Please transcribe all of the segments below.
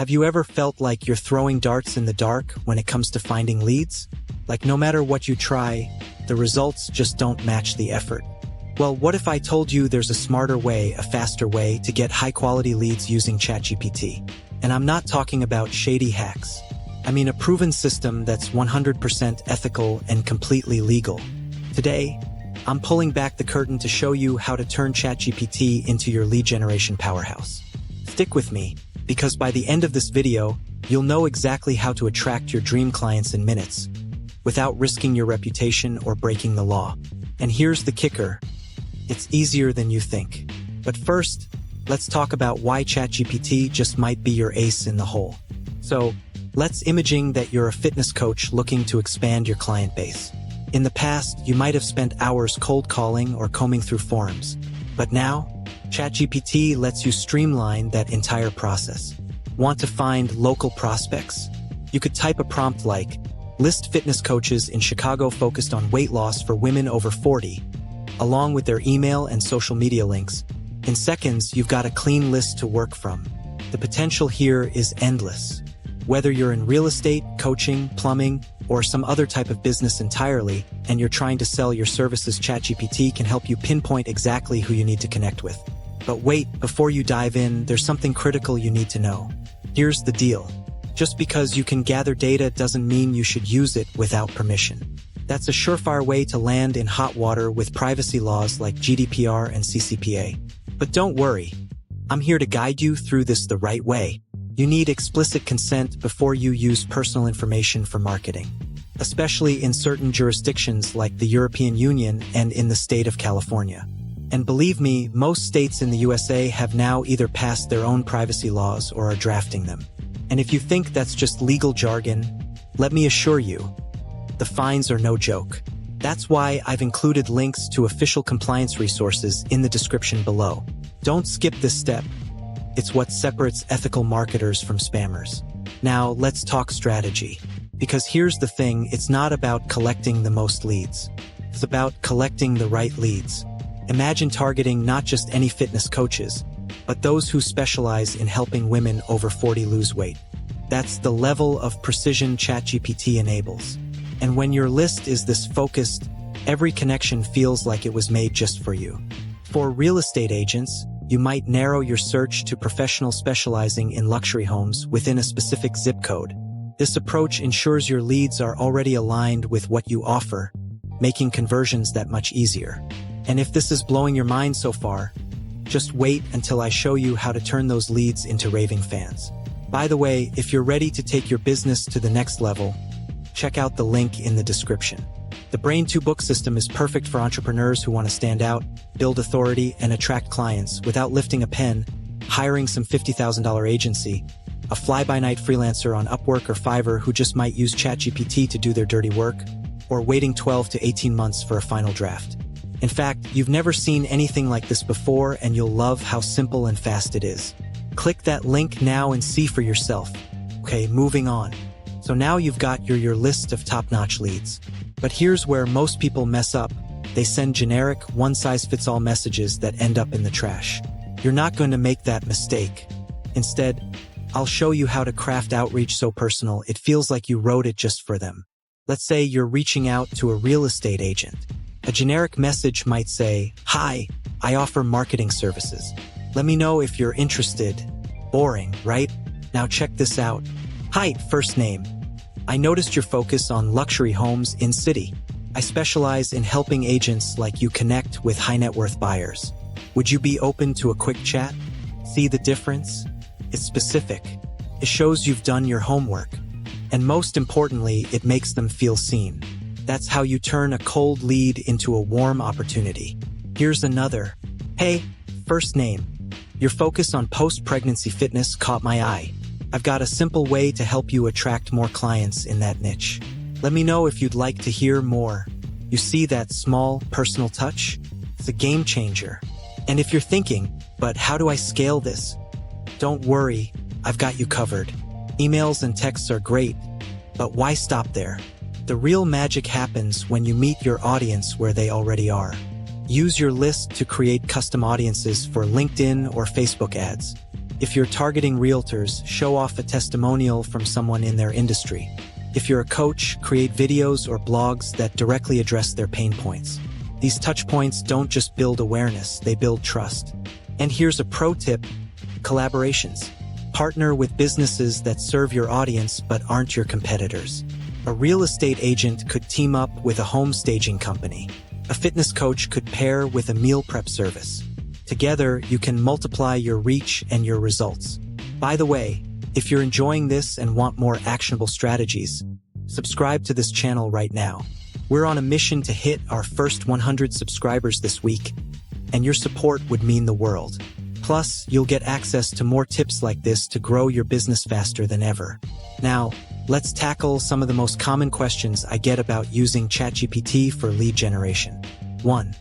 Have you ever felt like you're throwing darts in the dark when it comes to finding leads? Like no matter what you try, the results just don't match the effort. Well, what if I told you there's a smarter way, a faster way to get high-quality leads using ChatGPT? And I'm not talking about shady hacks. I mean a proven system that's 100% ethical and completely legal. Today, I'm pulling back the curtain to show you how to turn ChatGPT into your lead generation powerhouse. Stick with me, because by the end of this video, you'll know exactly how to attract your dream clients in minutes, without risking your reputation or breaking the law. And here's the kicker. It's easier than you think. But first, let's talk about why ChatGPT just might be your ace in the hole. So, let's imagine that you're a fitness coach looking to expand your client base. In the past, you might have spent hours cold calling or combing through forums. But now, ChatGPT lets you streamline that entire process. Want to find local prospects? You could type a prompt like, list fitness coaches in Chicago focused on weight loss for women over 40, along with their email and social media links. In seconds, you've got a clean list to work from. The potential here is endless. Whether you're in real estate, coaching, plumbing, or some other type of business entirely, and you're trying to sell your services, ChatGPT can help you pinpoint exactly who you need to connect with. But wait, before you dive in, there's something critical you need to know. Here's the deal. Just because you can gather data doesn't mean you should use it without permission. That's a surefire way to land in hot water with privacy laws like GDPR and CCPA. But don't worry. I'm here to guide you through this the right way. You need explicit consent before you use personal information for marketing, especially in certain jurisdictions like the European Union and in the state of California. And believe me, most states in the USA have now either passed their own privacy laws or are drafting them. And if you think that's just legal jargon, let me assure you, the fines are no joke. That's why I've included links to official compliance resources in the description below. Don't skip this step. It's what separates ethical marketers from spammers. Now, let's talk strategy. Because here's the thing, it's not about collecting the most leads. It's about collecting the right leads. Imagine targeting not just any fitness coaches, but those who specialize in helping women over 40 lose weight. That's the level of precision ChatGPT enables. And when your list is this focused, every connection feels like it was made just for you. For real estate agents, you might narrow your search to professionals specializing in luxury homes within a specific zip code. This approach ensures your leads are already aligned with what you offer, making conversions that much easier. And if this is blowing your mind so far, just wait until I show you how to turn those leads into raving fans. By the way, if you're ready to take your business to the next level, check out the link in the description. The Brain 2 book system is perfect for entrepreneurs who want to stand out, build authority, and attract clients without lifting a pen, hiring some $50,000 agency, a fly-by-night freelancer on Upwork or Fiverr who just might use ChatGPT to do their dirty work, or waiting 12 to 18 months for a final draft. In fact, you've never seen anything like this before, and you'll love how simple and fast it is. Click that link now and see for yourself. Okay, moving on. So now you've got your list of top-notch leads. But here's where most people mess up. They send generic, one-size-fits-all messages that end up in the trash. You're not going to make that mistake. Instead, I'll show you how to craft outreach so personal it feels like you wrote it just for them. Let's say you're reaching out to a real estate agent. A generic message might say, "Hi, I offer marketing services. Let me know if you're interested." Boring, right? Now check this out. "Hi, first name. I noticed your focus on luxury homes in city. I specialize in helping agents like you connect with high net worth buyers. Would you be open to a quick chat?" See the difference? It's specific. It shows you've done your homework. And most importantly, it makes them feel seen. That's how you turn a cold lead into a warm opportunity. Here's another. "Hey, first name. Your focus on post-pregnancy fitness caught my eye. I've got a simple way to help you attract more clients in that niche. Let me know if you'd like to hear more." You see that small, personal touch? It's a game changer. And if you're thinking, but how do I scale this? Don't worry, I've got you covered. Emails and texts are great, but why stop there? The real magic happens when you meet your audience where they already are. Use your list to create custom audiences for LinkedIn or Facebook ads. If you're targeting realtors, show off a testimonial from someone in their industry. If you're a coach, create videos or blogs that directly address their pain points. These touch points don't just build awareness, they build trust. And here's a pro tip: collaborations. Partner with businesses that serve your audience but aren't your competitors. A real estate agent could team up with a home staging company. A fitness coach could pair with a meal prep service. Together, you can multiply your reach and your results. By the way, if you're enjoying this and want more actionable strategies, subscribe to this channel right now. We're on a mission to hit our first 100 subscribers this week, and your support would mean the world. Plus, you'll get access to more tips like this to grow your business faster than ever. Now, let's tackle some of the most common questions I get about using ChatGPT for lead generation. 1.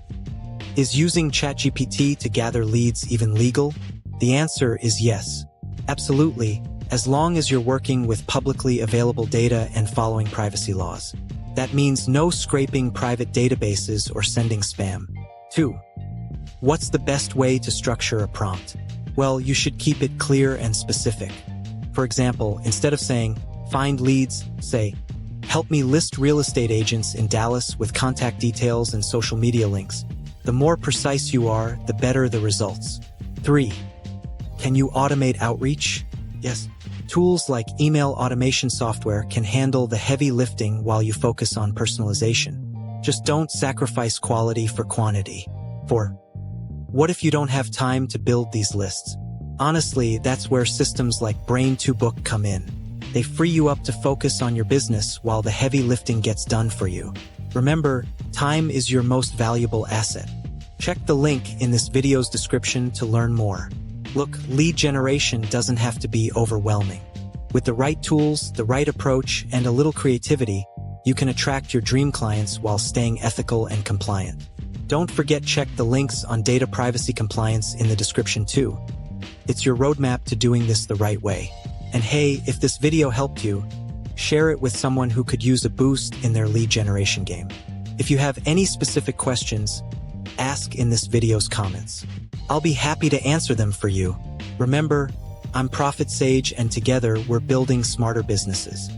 Is using ChatGPT to gather leads even legal? The answer is yes. Absolutely, as long as you're working with publicly available data and following privacy laws. That means no scraping private databases or sending spam. 2. What's the best way to structure a prompt? Well, you should keep it clear and specific. For example, instead of saying, "Find leads," say, "Help me list real estate agents in Dallas with contact details and social media links." The more precise you are, the better the results. 3. Can you automate outreach? Yes. Tools like email automation software can handle the heavy lifting while you focus on personalization. Just don't sacrifice quality for quantity. 4. What if you don't have time to build these lists? Honestly, that's where systems like Brain2Book come in. They free you up to focus on your business while the heavy lifting gets done for you. Remember, time is your most valuable asset. Check the link in this video's description to learn more. Look, lead generation doesn't have to be overwhelming. With the right tools, the right approach, and a little creativity, you can attract your dream clients while staying ethical and compliant. Don't forget, check the links on data privacy compliance in the description too. It's your roadmap to doing this the right way. And hey, if this video helped you, share it with someone who could use a boost in their lead generation game. If you have any specific questions, ask in this video's comments. I'll be happy to answer them for you. Remember, I'm Profit Sage, and together we're building smarter businesses.